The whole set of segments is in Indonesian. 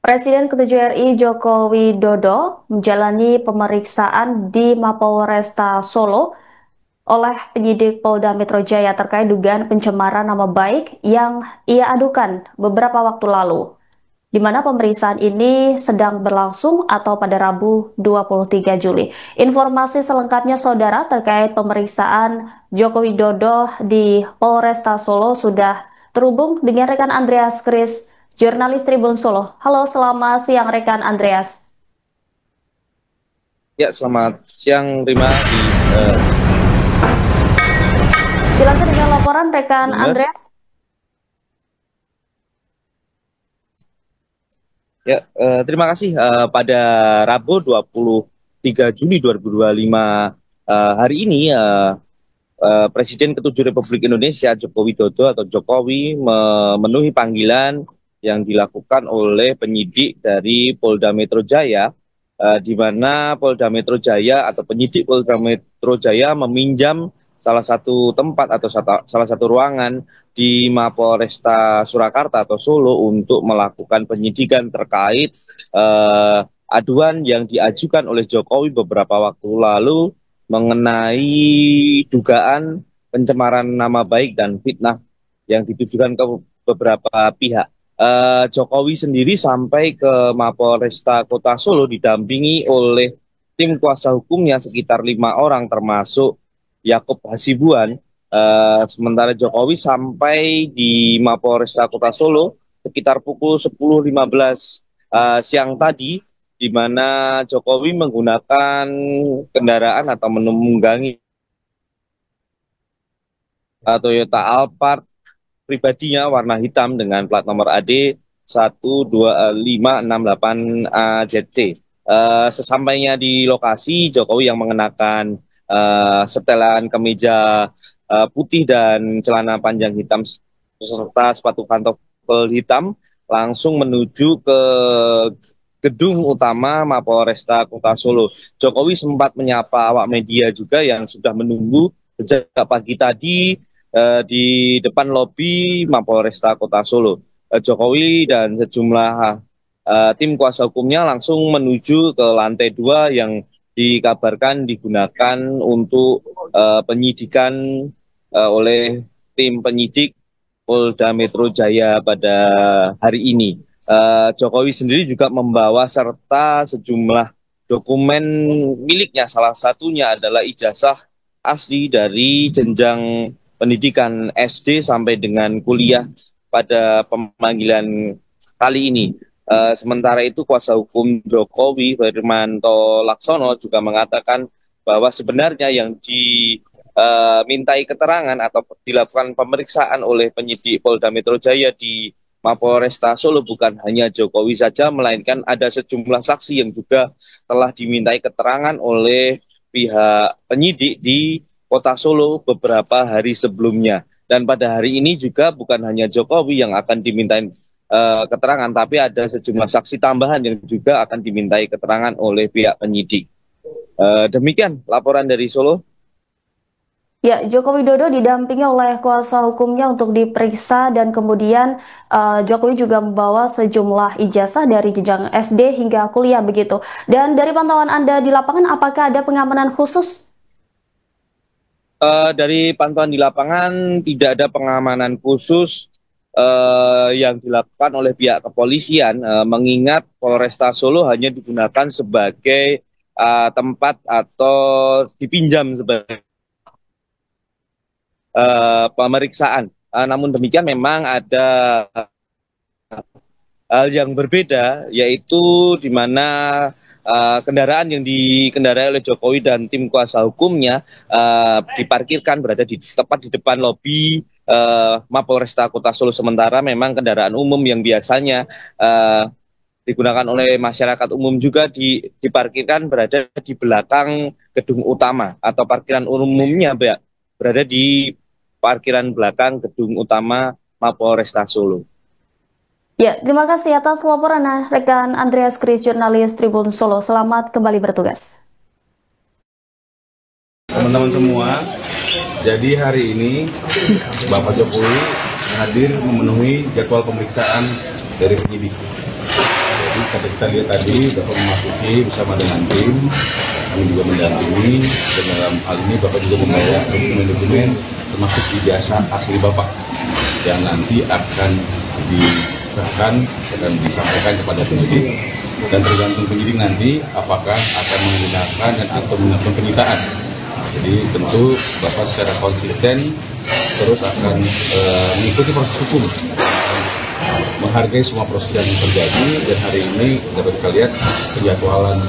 Presiden ke-7 RI Joko Widodo menjalani pemeriksaan di Mapolresta Solo oleh penyidik Polda Metro Jaya terkait dugaan pencemaran nama baik yang ia adukan beberapa waktu lalu, di mana pemeriksaan ini sedang berlangsung atau pada Rabu 23 Juli. Informasi selengkapnya saudara terkait pemeriksaan Joko Widodo di Polresta Solo sudah terhubung dengan rekan Andreas Kris, jurnalis Tribun Solo. Halo, selamat siang rekan Andreas. Ya, selamat siang Rima Silakan dengan laporan rekan Dimas. Andreas. Ya, terima kasih. Pada Rabu 23 Juli 2025 hari ini Presiden ke-7 Republik Indonesia Joko Widodo atau Jokowi memenuhi panggilan yang dilakukan oleh penyidik dari Polda Metro Jaya, di mana Polda Metro Jaya atau penyidik Polda Metro Jaya meminjam salah satu tempat atau salah satu ruangan di Mapolresta Surakarta atau Solo untuk melakukan penyidikan terkait aduan yang diajukan oleh Jokowi beberapa waktu lalu mengenai dugaan pencemaran nama baik dan fitnah yang ditujukan ke beberapa pihak. Jokowi sendiri sampai ke Mapolresta Kota Solo didampingi oleh tim kuasa hukumnya sekitar 5 orang termasuk Yaakob Hasibuan. Sementara Jokowi sampai di Mapolresta Kota Solo sekitar pukul 10.15 siang tadi, di mana Jokowi menggunakan kendaraan atau menunggangi Toyota Alphard pribadinya warna hitam dengan plat nomor AD 12568 AZC. Sesampainya di lokasi, Jokowi yang mengenakan setelan kemeja putih dan celana panjang hitam serta sepatu pantofel hitam langsung menuju ke gedung utama Mapolresta Kota Solo. Jokowi sempat menyapa awak media juga yang sudah menunggu sejak pagi tadi di depan lobi Mapolresta Kota Solo. Jokowi dan sejumlah tim kuasa hukumnya langsung menuju ke lantai 2 yang dikabarkan digunakan untuk penyidikan oleh tim penyidik Polda Metro Jaya pada hari ini. Jokowi sendiri juga membawa serta sejumlah dokumen miliknya, salah satunya adalah ijazah asli dari jenjang pendidikan SD sampai dengan kuliah pada pemanggilan kali ini. Sementara itu kuasa hukum Jokowi Firmanto Laksono juga mengatakan bahwa sebenarnya yang dimintai keterangan atau dilakukan pemeriksaan oleh penyidik Polda Metro Jaya di Mapolresta Solo bukan hanya Jokowi saja, melainkan ada sejumlah saksi yang juga telah dimintai keterangan oleh pihak penyidik di Kota Solo beberapa hari sebelumnya. Dan pada hari ini juga bukan hanya Jokowi yang akan dimintai keterangan, tapi ada sejumlah saksi tambahan yang juga akan dimintai keterangan oleh pihak penyidik. Demikian laporan dari Solo. Ya, Joko Widodo didampingi oleh kuasa hukumnya untuk diperiksa dan kemudian Jokowi juga membawa sejumlah ijazah dari jenjang SD hingga kuliah begitu. Dan dari pantauan Anda di lapangan, apakah ada pengamanan khusus? Dari pantauan di lapangan tidak ada pengamanan khusus yang dilakukan oleh pihak kepolisian, mengingat Polresta Solo hanya digunakan sebagai tempat atau dipinjam sebagai pemeriksaan. Namun demikian memang ada hal yang berbeda, yaitu di mana kendaraan yang dikendarai oleh Jokowi dan tim kuasa hukumnya diparkirkan berada tepat di depan lobi Mapolresta Kota Solo. Sementara memang kendaraan umum yang biasanya digunakan oleh masyarakat umum juga diparkirkan berada di belakang gedung utama, atau parkiran umumnya berada di parkiran belakang gedung utama Mapolresta Solo. Ya, terima kasih atas laporan rekan Andreas Kris, jurnalis Tribun Solo. Selamat kembali bertugas. Teman-teman semua, jadi hari ini Bapak Jokowi hadir memenuhi jadwal pemeriksaan dari penyidik. Jadi seperti kita lihat tadi, Bapak memasuki bersama dengan tim, kami juga mendampingi, dan dalam hal ini Bapak juga membawa dokumen-dokumen termasuk ijazah asli Bapak yang nanti akan disahkan dan disampaikan kepada penyidik, dan tergantung penyidik nanti apakah akan menggunakan dan atau melakukan penyitaan. Jadi tentu Bapak secara konsisten terus akan mengikuti proses hukum, menghargai semua proses yang terjadi, dan hari ini dapat kita lihat penjadwalan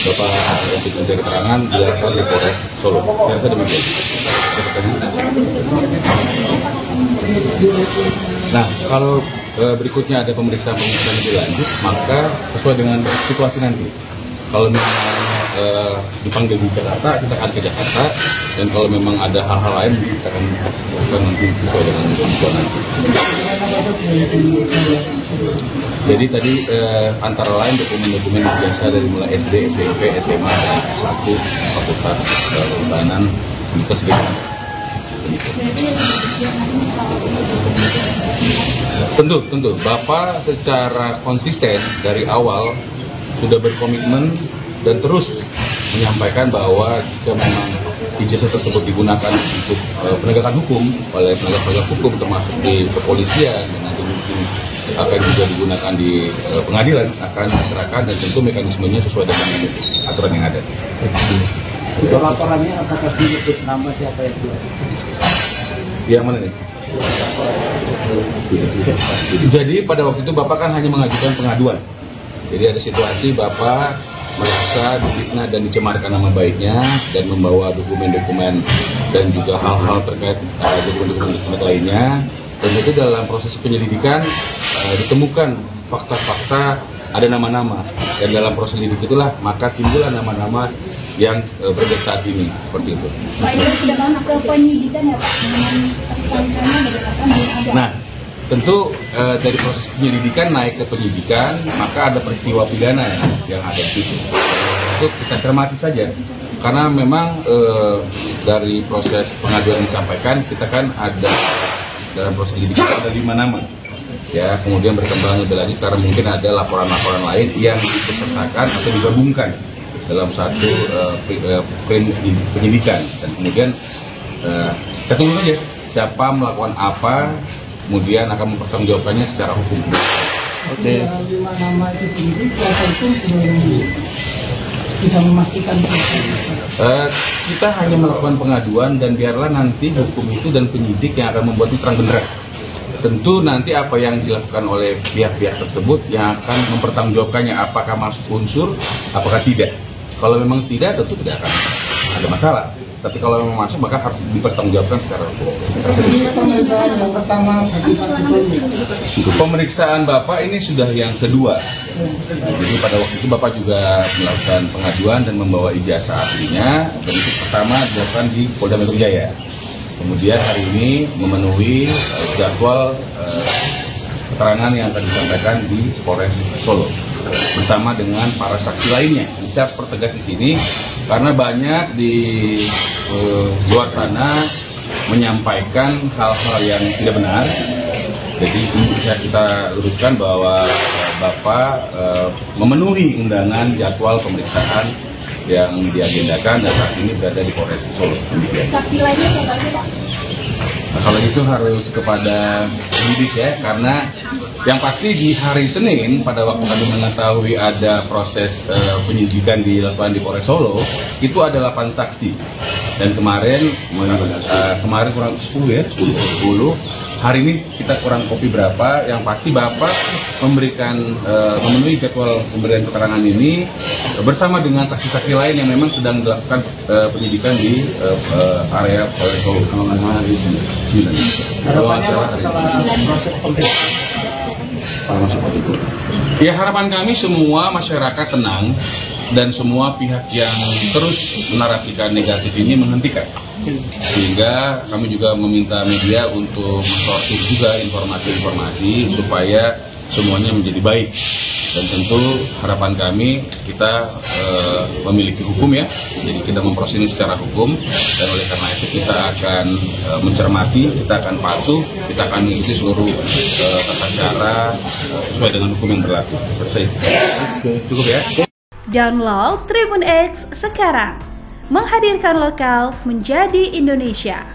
Bapak untuk mencari keterangan dilakukan di Polres Solo. Saya rasa demikian. Nah, kalau berikutnya ada pemeriksaan lebih lanjut, maka sesuai dengan situasi nanti. Kalau misalnya dipanggil di Jakarta, kita akan ke Jakarta, dan kalau memang ada hal-hal lain, kita akan lakukan nanti sesuai dengan kebutuhan nanti. Jadi tadi antara lain dokumen-dokumen biasa dari mulai SD, SMP, SMA, dan S1, Fakultas Kehutanan, Universitas Gajah. Tentu, Bapak secara konsisten dari awal sudah berkomitmen dan terus menyampaikan bahwa jika memang ijazah tersebut digunakan untuk penegakan hukum oleh penegak hukum, termasuk di kepolisian, dan nanti mungkin akan juga digunakan di pengadilan, akan diserahkan, dan tentu mekanismenya sesuai dengan aturan yang ada. Untuk laporannya apakah disebut nama siapa itu? Yang mana nih? Jadi pada waktu itu Bapak kan hanya mengajukan pengaduan. Jadi ada situasi Bapak merasa difitnah dan dicemarkan nama baiknya, dan membawa dokumen-dokumen dan juga hal-hal terkait dokumen-dokumen lainnya. Dan itu dalam proses penyelidikan ditemukan fakta-fakta, ada nama-nama, dan dalam proses lidik itulah maka timbullah nama-nama yang beredar saat ini, seperti itu. Pak, ini sudah masuk ke penyidikan ya Pak? Tersangkanya bagaimana? Nah, tentu dari proses penyelidikan naik ke penyidikan, maka ada peristiwa pidana yang ada di situ. Itu kita cermati saja, karena memang dari proses pengaduan disampaikan, kita kan ada dalam proses penyelidikan ada 5 nama. Ya, kemudian berkembang lebih lanjut karena mungkin ada laporan-laporan lain yang dipesertakan atau digabungkan dalam satu penyidikan, dan kemudian kita tunggu saja siapa melakukan apa, kemudian akan mempertanggungjawabkannya secara hukum. Oke. 5 nama itu sendiri, kuasa hukum bisa memastikan. Kita hanya melakukan pengaduan, dan biarlah nanti hukum itu dan penyidik yang akan membuat itu terang benderang. Tentu nanti apa yang dilakukan oleh pihak-pihak tersebut yang akan mempertanggungjawabkannya, apakah masuk unsur, apakah tidak. Kalau memang tidak, tentu tidak akan ada masalah. Tapi kalau memang masuk, maka harus dipertanggungjawabkan secara hukum. Pemeriksaan yang pertama Pemeriksaan Bapak ini sudah yang kedua. Jadi pada waktu itu Bapak juga melakukan pengaduan dan membawa ijazah aslinya. Dan itu pertama dilakukan di Polda Metro Jaya. Kemudian hari ini memenuhi jadwal keterangan yang akan disampaikan di Polres Solo bersama dengan para saksi lainnya. Saya pertegas di sini karena banyak di luar sana menyampaikan hal-hal yang tidak benar. Jadi ini bisa kita luruskan bahwa Bapak memenuhi undangan jadwal pemeriksaan yang diagendakan dan saat ini berada di Polres Solo. Saksi lainnya siapa aja Pak? Nah, kalau itu harus kepada penyidik ya, karena yang pasti di hari Senin pada waktu kami mengetahui ada proses penyidikan dilakukan di Polres Solo, itu ada 8 saksi. Dan kemarin kurang 10 ya, 10. Hari ini kita kurang kopi berapa, yang pasti Bapak memberikan memenuhi jadwal pemberian keterangan ini bersama dengan saksi-saksi lain yang memang sedang dilakukan penyidikan di area Polres Solo. Ya, harapan kami semua masyarakat tenang dan semua pihak yang terus menarasikan negatif ini menghentikan. Sehingga kami juga meminta media untuk mensortir juga informasi-informasi supaya semuanya menjadi baik. Dan tentu harapan kami kita memiliki hukum ya, jadi kita memproses ini secara hukum, dan oleh karena itu kita akan mencermati, kita akan patuh, kita akan mengikuti seluruh tata cara sesuai dengan hukum yang berlaku. Selesai. Cukup ya. Download Tribun X sekarang, menghadirkan lokal menjadi Indonesia.